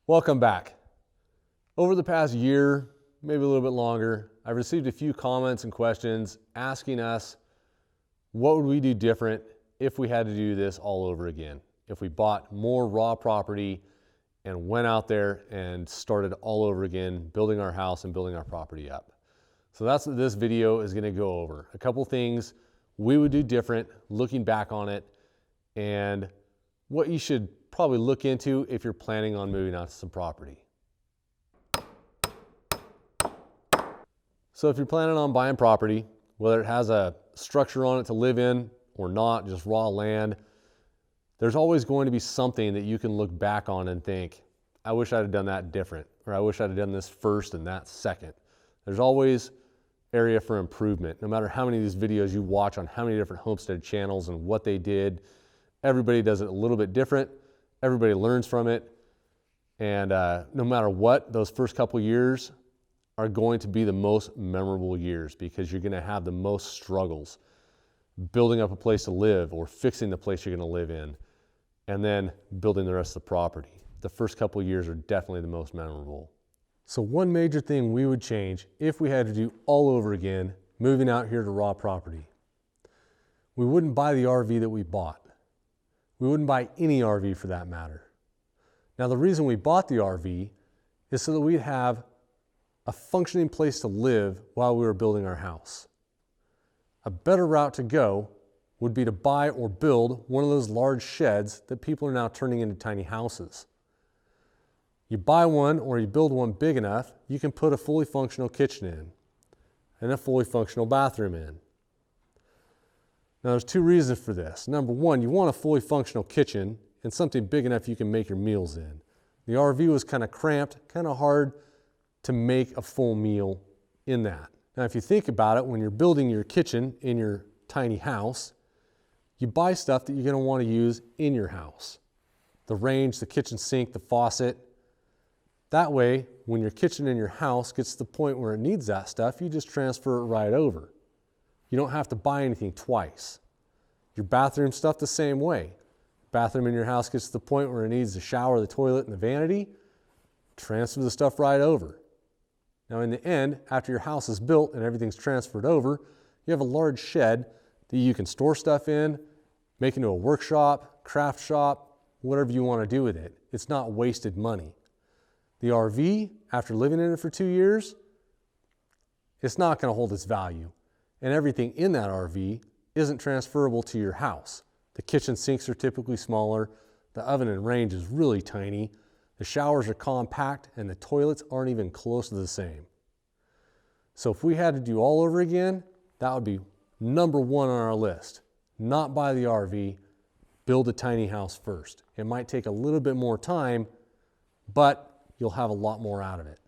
Welcome back. Over the past year, maybe a little bit longer, I've received a few comments and questions asking us what would we do different if we had to do this all over again, if we bought more raw property and went out there and started all over again, building our house and building our property up. So that's what this video is going to go over. A couple things we would do different looking back on it, and what you should probably look into if you're planning on moving out to some property. So if you're planning on buying property, whether it has a structure on it to live in or not, just raw land, there's always going to be something that you can look back on and think, I wish I'd have done that different, or I wish I'd have done this first and that second. There's always area for improvement. No matter how many of these videos you watch on how many different homestead channels and what they did, everybody does it a little bit different. Everybody learns from it. And no matter what, those first couple years are going to be the most memorable years because you're going to have the most struggles building up a place to live or fixing the place you're going to live in, and then building the rest of the property. The first couple of years are definitely the most memorable. So one major thing we would change if we had to do all over again, moving out here to raw property. We wouldn't buy the RV that we bought. We wouldn't buy any RV for that matter. Now the reason we bought the RV is so that we'd have a functioning place to live while we were building our house. A better route to go would be to buy or build one of those large sheds that people are now turning into tiny houses. You buy one or you build one big enough, you can put a fully functional kitchen in and a fully functional bathroom in. Now there's two reasons for this. Number one, you want a fully functional kitchen and something big enough you can make your meals in. The RV was kind of cramped, kind of hard to make a full meal in that. Now if you think about it, when you're building your kitchen in your tiny house, you buy stuff that you're going to want to use in your house. The range, the kitchen sink, the faucet. That way, when your kitchen in your house gets to the point where it needs that stuff, you just transfer it right over. You don't have to buy anything twice. Your bathroom stuff the same way. Bathroom in your house gets to the point where it needs the shower, the toilet, and the vanity, transfer the stuff right over. Now in the end, after your house is built and everything's transferred over, you have a large shed that you can store stuff in, make into a workshop, craft shop, whatever you want to do with it. It's not wasted money. The RV, after living in it for 2 years, it's not going to hold its value. And everything in that RV isn't transferable to your house. The kitchen sinks are typically smaller, the oven and range is really tiny, the showers are compact, and the toilets aren't even close to the same. So if we had to do all over again, that would be number one on our list. Not buy the RV, build a tiny house first. It might take a little bit more time, but you'll have a lot more out of it.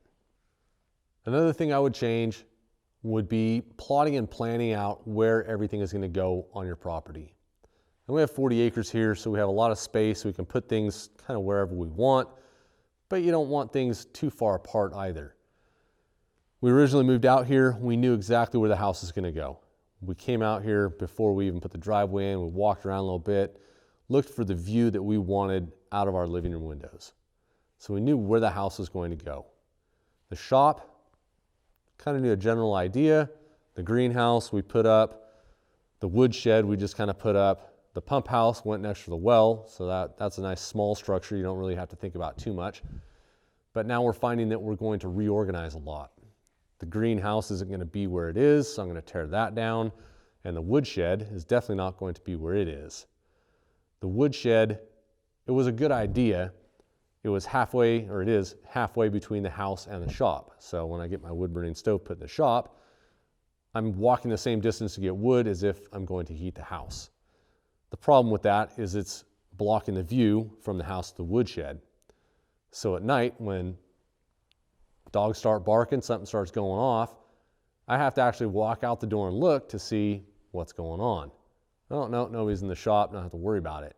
Another thing I would change would be plotting and planning out where everything is going to go on your property. And we have 40 acres here, so we have a lot of space. We can put things kind of wherever we want, but you don't want things too far apart either. We originally moved out here, we knew exactly where the house is going to go. We came out here before we even put the driveway in, we walked around a little bit, looked for the view that we wanted out of our living room windows. So we knew where the house was going to go. The shop, kind of knew a general idea. The greenhouse we put up. The wood shed we just kind of put up. The pump house went next to the well, so that's a nice small structure. You don't really have to think about too much. But now we're finding that we're going to reorganize a lot. The greenhouse isn't going to be where it is, so I'm going to tear that down. And the wood shed is definitely not going to be where it is. The wood shed, it was a good idea. It was halfway, or it is halfway between the house and the shop. So when I get my wood burning stove put in the shop, I'm walking the same distance to get wood as if I'm going to heat the house. The problem with that is it's blocking the view from the house to the woodshed. So at night when dogs start barking, something starts going off, I have to actually walk out the door and look to see what's going on. Oh, no, nobody's in the shop, don't have to worry about it.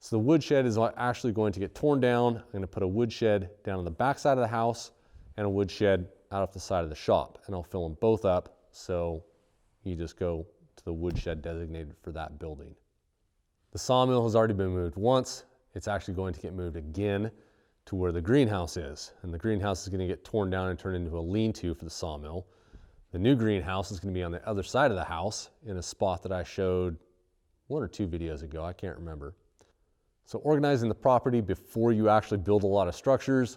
So the woodshed is actually going to get torn down. I'm going to put a woodshed down on the back side of the house and a woodshed out off the side of the shop. And I'll fill them both up so you just go to the woodshed designated for that building. The sawmill has already been moved once. It's actually going to get moved again to where the greenhouse is. And the greenhouse is going to get torn down and turned into a lean-to for the sawmill. The new greenhouse is going to be on the other side of the house in a spot that I showed 1 or 2 videos ago, I can't remember. So organizing the property before you actually build a lot of structures,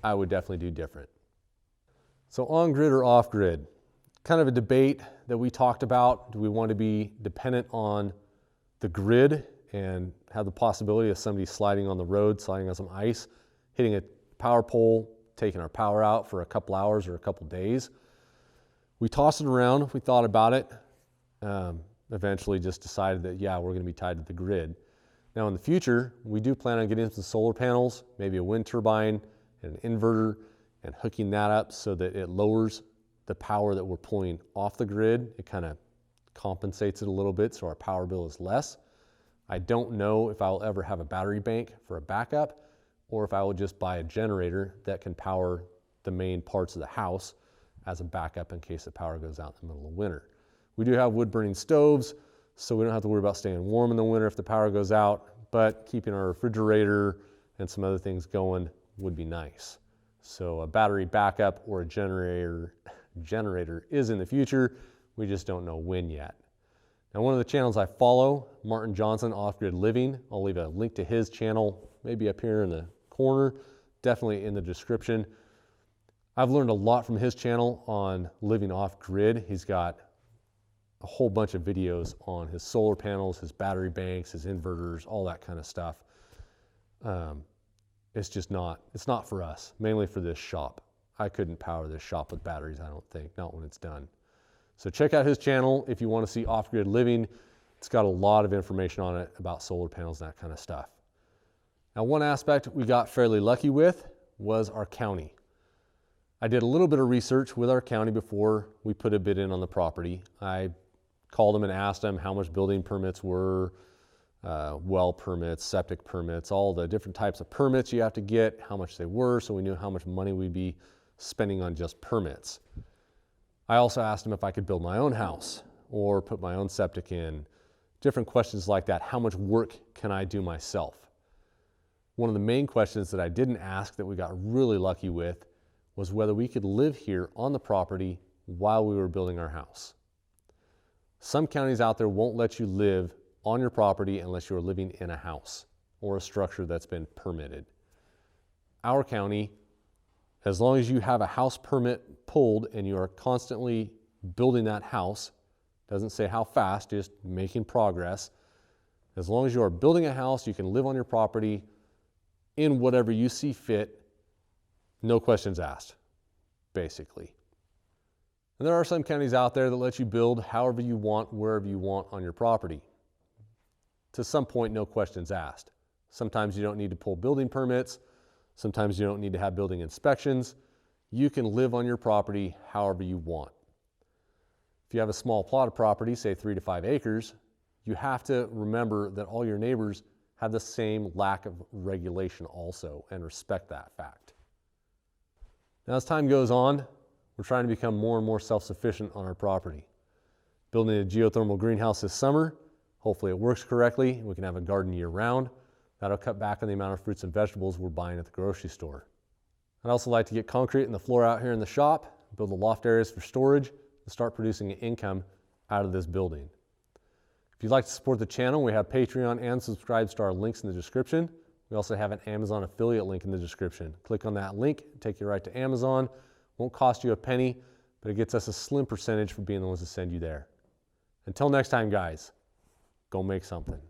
I would definitely do different. So on-grid or off-grid, kind of a debate that we talked about. Do we want to be dependent on the grid and have the possibility of somebody sliding on the road, sliding on some ice, hitting a power pole, taking our power out for a couple hours or a couple days? We tossed it around, we thought about it, eventually just decided that, yeah, we're going to be tied to the grid. Now in the future, we do plan on getting some solar panels, maybe a wind turbine and an inverter, and hooking that up so that it lowers the power that we're pulling off the grid. It kind of compensates it a little bit so our power bill is less. I don't know if I'll ever have a battery bank for a backup or if I will just buy a generator that can power the main parts of the house as a backup in case the power goes out in the middle of winter. We do have wood burning stoves, so we don't have to worry about staying warm in the winter if the power goes out, but keeping our refrigerator and some other things going would be nice. So a battery backup or a generator is in the future. We just don't know when yet. Now, one of the channels I follow, Martin Johnson, Off Grid Living, I'll leave a link to his channel, maybe up here in the corner, definitely in the description. I've learned a lot from his channel on living off grid. He's got a whole bunch of videos on his solar panels, his battery banks, his inverters, all that kind of stuff. It's not for us, mainly for this shop. I couldn't power this shop with batteries, I don't think, not when it's done. So check out his channel if you want to see off-grid living. It's got a lot of information on it about solar panels and that kind of stuff. Now, one aspect we got fairly lucky with was our county. I did a little bit of research with our county before we put a bid in on the property. I called them and asked them how much building permits were, well permits, septic permits, all the different types of permits you have to get, how much they were, so we knew how much money we'd be spending on just permits. I also asked them if I could build my own house or put my own septic in, different questions like that. How much work can I do myself? One of the main questions that I didn't ask that we got really lucky with was whether we could live here on the property while we were building our house. Some counties out there won't let you live on your property unless you're living in a house or a structure that's been permitted. Our county, as long as you have a house permit pulled and you are constantly building that house, doesn't say how fast, just making progress. As long as you are building a house, you can live on your property in whatever you see fit, no questions asked, basically. And there are some counties out there that let you build however you want, wherever you want on your property. To some point, no questions asked. Sometimes you don't need to pull building permits. Sometimes you don't need to have building inspections. You can live on your property however you want. If you have a small plot of property, say 3 to 5 acres, you have to remember that all your neighbors have the same lack of regulation also, and respect that fact. Now, as time goes on, we're trying to become more and more self-sufficient on our property. Building a geothermal greenhouse this summer. Hopefully it works correctly and we can have a garden year-round. That'll cut back on the amount of fruits and vegetables we're buying at the grocery store. I'd also like to get concrete in the floor out here in the shop, build the loft areas for storage, and start producing income out of this building. If you'd like to support the channel, we have Patreon and subscribe to our links in the description. We also have an Amazon affiliate link in the description. Click on that link, take you right to Amazon. Won't cost you a penny, but it gets us a slim percentage for being the ones to send you there. Until next time, guys, go make something.